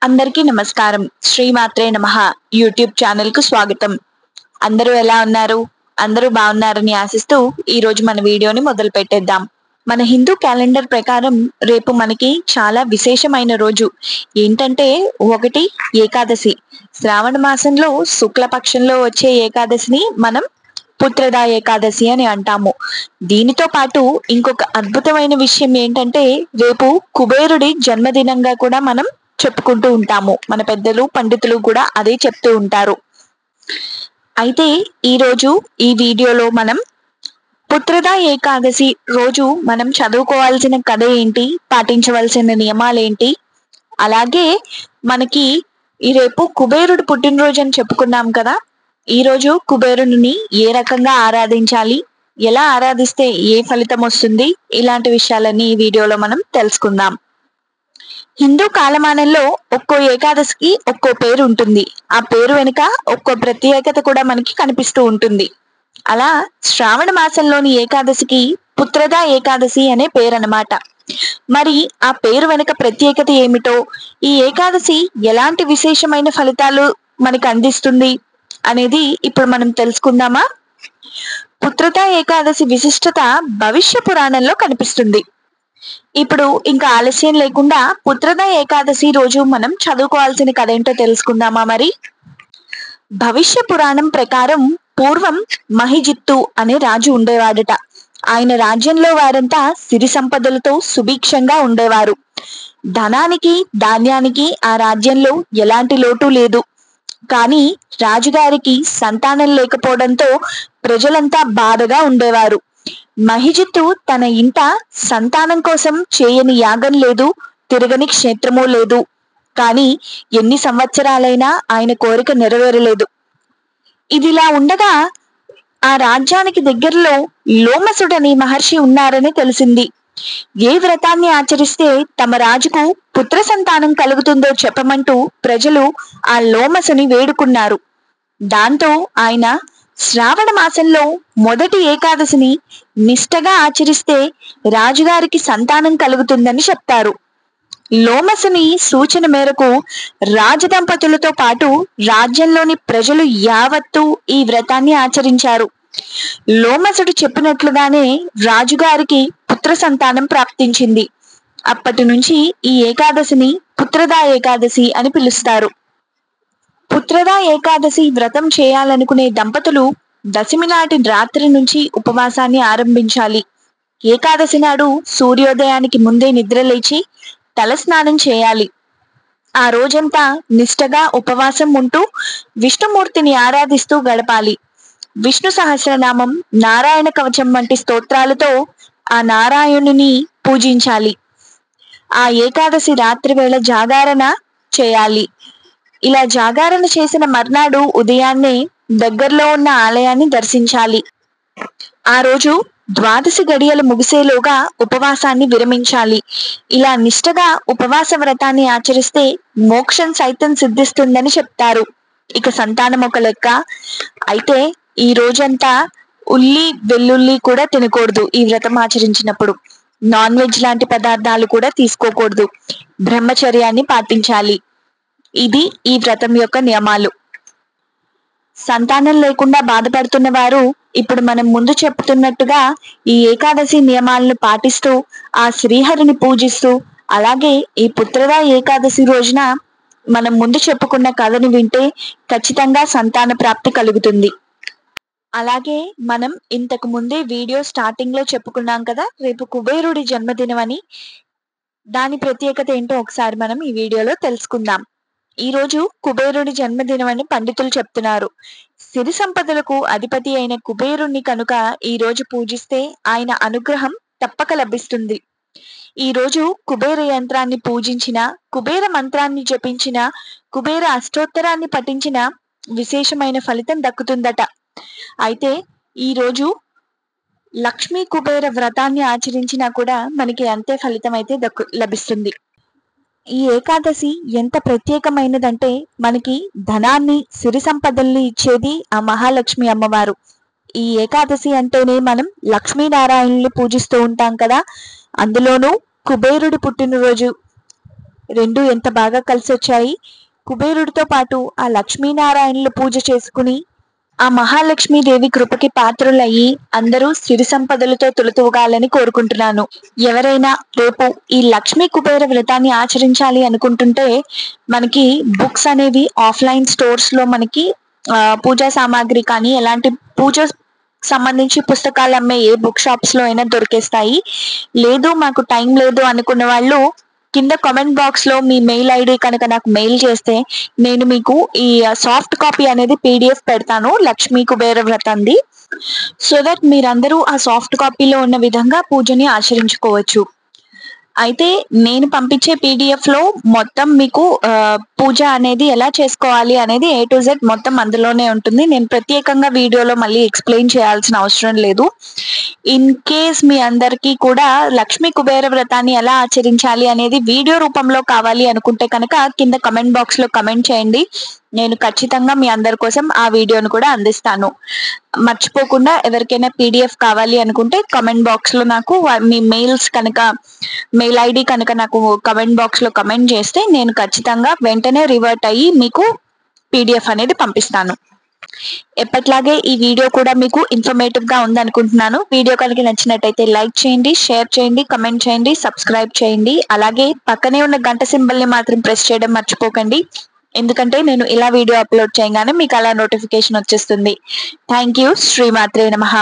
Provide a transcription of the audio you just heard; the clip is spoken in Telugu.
అందరికీ నమస్కారం. శ్రీమాత్రే నమః. యూట్యూబ్ ఛానల్ కు స్వాగతం. అందరూ ఎలా ఉన్నారు? అందరూ బాగున్నారని ఆశిస్తూ ఈ రోజు మన వీడియోని మొదలు పెట్టేద్దాం. మన హిందూ క్యాలెండర్ ప్రకారం రేపు మనకి చాలా విశేషమైన రోజు. ఏంటంటే ఒకటి ఏకాదశి. శ్రావణ మాసంలో శుక్లపక్షంలో వచ్చే ఏకాదశిని మనం పుత్రదా ఏకాదశి అని అంటాము. దీనితో పాటు ఇంకొక అద్భుతమైన విషయం ఏంటంటే రేపు కుబేరుడి జన్మదినంగా కూడా మనం చెప్పుకుంటూ ఉంటాము. మన పెద్దలు పండితులు కూడా అదే చెప్తూ ఉంటారు. అయితే ఈ రోజు ఈ వీడియోలో మనం పుత్రదా ఏకాదశి రోజు మనం చదువుకోవాల్సిన కథ ఏంటి, పాటించవలసిన నియమాలేంటి, అలాగే మనకి ఈ రేపు కుబేరుడు పుట్టినరోజు అని చెప్పుకున్నాం కదా. ఈ రోజు కుబేరుని ఏ రకంగా ఆరాధించాలి, ఎలా ఆరాధిస్తే ఏ ఫలితం వస్తుంది, ఇలాంటి విషయాలన్నీ ఈ వీడియోలో మనం తెలుసుకుందాం. హిందూ కాలమానంలో ఒక్కో ఏకాదశికి ఒక్కో పేరు ఉంటుంది. ఆ పేరు వెనుక ఒక్కో ప్రత్యేకత కూడా మనకి కనిపిస్తూ ఉంటుంది. అలా శ్రావణ మాసంలోని ఏకాదశికి పుత్రదా ఏకాదశి అనే పేరు అన్నమాట. మరి ఆ పేరు వెనుక ప్రత్యేకత ఏమిటో, ఈ ఏకాదశి ఎలాంటి విశేషమైన ఫలితాలు మనకి అందిస్తుంది అనేది ఇప్పుడు మనం తెలుసుకుందామా. పుత్రదా ఏకాదశి విశిష్టత భవిష్య పురాణంలో కనిపిస్తుంది. ఇప్పుడు ఇంకా ఆలస్యం లేకుండా పుత్రదా ఏకాదశి రోజు మనం చదువుకోవాల్సిన కథ ఏంటో తెలుసుకుందామా. మరి భవిష్య పురాణం ప్రకారం పూర్వం మహిజిత్తు అనే రాజు ఉండేవాడట. ఆయన రాజ్యంలో వారంతా సిరి సంపదలతో సుభిక్షంగా ఉండేవారు. ధనానికి ధాన్యానికి ఆ రాజ్యంలో ఎలాంటి లోటు లేదు. కానీ రాజుగారికి సంతానం లేకపోవడంతో ప్రజలంతా బాధగా ఉండేవారు. మహిజిత్తు తన ఇంట సంతానం కోసం చేయని యాగం లేదు, తిరగని క్షేత్రమూ లేదు. కానీ ఎన్ని సంవత్సరాలైనా ఆయన కోరిక నెరవేరలేదు. ఇదిలా ఉండగా ఆ రాజ్యానికి దగ్గరలో లోమసుడని మహర్షి ఉన్నారని తెలిసింది. ఏ వ్రతాన్ని ఆచరిస్తే తమ రాజుకు పుత్ర సంతానం కలుగుతుందో చెప్పమంటూ ప్రజలు ఆ లోమసుని వేడుకున్నారు. దాంతో ఆయన శ్రావణ మాసంలో మొదటి ఏకాదశిని నిష్టగా ఆచరిస్తే రాజుగారికి సంతానం కలుగుతుందని చెప్తారు. లోమసుని సూచన మేరకు రాజదంపతులతో పాటు రాజ్యంలోని ప్రజలు యావత్తు ఈ వ్రతాన్ని ఆచరించారు. లోమసుడు చెప్పినట్లుగానే రాజుగారికి పుత్ర సంతానం ప్రాప్తించింది. అప్పటి నుంచి ఈ ఏకాదశిని పుత్రదా ఏకాదశి అని పిలుస్తారు. పుత్రదా ఏకాదశి వ్రతం చేయాలనుకునే దంపతులు దశమి నాటి రాత్రి నుంచి ఉపవాసాన్ని ఆరంభించాలి. ఏకాదశి నాడు సూర్యోదయానికి ముందే నిద్రలేచి తలస్నానం చేయాలి. ఆ రోజంతా నిష్టగా ఉపవాసం ఉంటూ విష్ణుమూర్తిని ఆరాధిస్తూ గడపాలి. విష్ణు సహస్రనామం, నారాయణ కవచం వంటి స్తోత్రాలతో ఆ నారాయణుని పూజించాలి. ఆ ఏకాదశి రాత్రి వేళ జాగారణ చేయాలి. ఇలా జాగారణ చేసిన మర్నాడు ఉదయాన్నే దగ్గరలో ఉన్న ఆలయాన్ని దర్శించాలి. ఆ రోజు ద్వాదశి గడియలు ముగిసేలోగా ఉపవాసాన్ని విరమించాలి. ఇలా నిష్టగా ఉపవాస వ్రతాన్ని ఆచరిస్తే మోక్షం సైతం సిద్ధిస్తుందని చెప్తారు. ఇక సంతానం ఒక లెక్క. అయితే ఈ రోజంతా ఉల్లి వెల్లుల్లి కూడా తినకూడదు. ఈ వ్రతం ఆచరించినప్పుడు నాన్ వెజ్ లాంటి పదార్థాలు కూడా తీసుకోకూడదు. బ్రహ్మచర్యాన్ని పాటించాలి. ఇది ఈ వ్రతం యొక్క నియమాలు. సంతానం లేకుండా బాధపడుతున్న వారు ఇప్పుడు మనం ముందు చెప్తున్నట్టుగా ఈ ఏకాదశి నియమాలను పాటిస్తూ ఆ శ్రీహరిని పూజిస్తూ, అలాగే ఈ పుత్రదా ఏకాదశి రోజున మనం ముందు చెప్పుకున్న కథను వింటే ఖచ్చితంగా సంతాన ప్రాప్తి కలుగుతుంది. అలాగే మనం ఇంతకు ముందే వీడియో స్టార్టింగ్ లో చెప్పుకున్నాం కదా, రేపు కుబేరుడి జన్మదినం అని. దాని ప్రత్యేకత ఏంటో ఒకసారి మనం ఈ వీడియోలో తెలుసుకుందాం. ఈ రోజు కుబేరుడి జన్మదినం అని పండితులు చెప్తున్నారు. సిరి సంపదలకు అధిపతి అయిన కుబేరుణ్ణి కనుక ఈ రోజు పూజిస్తే ఆయన అనుగ్రహం తప్పక లభిస్తుంది. ఈ రోజు కుబేర యంత్రాన్ని పూజించిన, కుబేర మంత్రాన్ని జపించిన, కుబేర అష్టోత్తరాన్ని పఠించిన విశేషమైన ఫలితం దక్కుతుందట. అయితే ఈ రోజు లక్ష్మీ కుబేర వ్రతాన్ని ఆచరించినా కూడా మనకి అంతే ఫలితం అయితే లభిస్తుంది. ఈ ఏకాదశి ఎంత ప్రత్యేకమైనదంటే మనకి ధనాన్ని, సిరి సంపదల్ని ఇచ్చేది ఆ మహాలక్ష్మి అమ్మవారు. ఈ ఏకాదశి అంటేనే మనం లక్ష్మీనారాయణుల్ని పూజిస్తూ ఉంటాం కదా. అందులోనూ కుబేరుడి పుట్టినరోజు రెండు ఎంత బాగా కలిసి వచ్చాయి. కుబేరుడితో పాటు ఆ లక్ష్మీనారాయణులు పూజ చేసుకుని ఆ మహాలక్ష్మీదేవి కృపకి పాత్రులయ్యి అందరూ సిరి సంపదలతో తులతూగాలని కోరుకుంటున్నాను. ఎవరైనా రేపు ఈ లక్ష్మీ కుబేర వ్రతాన్ని ఆచరించాలి అనుకుంటుంటే మనకి బుక్స్ అనేవి ఆఫ్లైన్ స్టోర్స్ లో మనకి పూజా సామాగ్రి కానీ ఎలాంటి పూజ సంబంధించి పుస్తకాలు అమ్మే ఏ బుక్ షాప్స్ లో అయినా దొరికేస్తాయి. లేదు మాకు టైం లేదు అనుకున్న వాళ్ళు కింద కామెంట్ బాక్స్ లో మీ మెయిల్ ఐడి కనుక నాకు మెయిల్ చేస్తే నేను మీకు ఈ సాఫ్ట్ కాపీ అనేది పీడిఎఫ్ పెడతాను లక్ష్మీ కుబేర వ్రతంది. సో దట్ మీరందరూ ఆ సాఫ్ట్ కాపీలో ఉన్న విధంగా పూజని ఆచరించుకోవచ్చు. అయితే నేను పంపించే పీడిఎఫ్ లో మొత్తం మీకు పూజ అనేది ఎలా చేసుకోవాలి అనేది A to Z మొత్తం అందులోనే ఉంటుంది. నేను ప్రత్యేకంగా వీడియోలో మళ్ళీ ఎక్స్ప్లెయిన్ చేయాల్సిన అవసరం లేదు. ఇన్ కేస్ మీ అందరికీ కూడా లక్ష్మీ కుబేర వ్రతాన్ని ఎలా ఆచరించాలి అనేది వీడియో రూపంలో కావాలి అనుకుంటే కనుక కింద కమెంట్ బాక్స్ లో కమెంట్ చేయండి. నేను ఖచ్చితంగా మీ అందరి కోసం ఆ వీడియోను కూడా అందిస్తాను. మర్చిపోకుండా ఎవరికైనా పీడిఎఫ్ కావాలి అనుకుంటే కమెంట్ బాక్స్ లో నాకు మీ మెయిల్ ఐడి కనుక నాకు కమెంట్ బాక్స్ లో కమెంట్ చేస్తే నేను ఖచ్చితంగా వెంటనే రివర్ట్ అయ్యి మీకు పీడిఎఫ్ అనేది పంపిస్తాను. ఎప్పట్లాగే ఈ వీడియో కూడా మీకు ఇన్ఫర్మేటివ్ గా ఉందనుకుంటున్నాను. వీడియో కనుక నచ్చినట్టయితే లైక్ చేయండి, షేర్ చేయండి, కమెంట్ చేయండి, సబ్స్క్రైబ్ చేయండి. అలాగే పక్కనే ఉన్న గంట సింబల్ ని మాత్రం ప్రెస్ చేయడం మర్చిపోకండి. ఎందుకంటే నేను ఇలా వీడియో అప్లోడ్ చేయగానే మీకు అలా నోటిఫికేషన్ వచ్చేస్తుంది. Thank you. శ్రీమాత్రే నమః.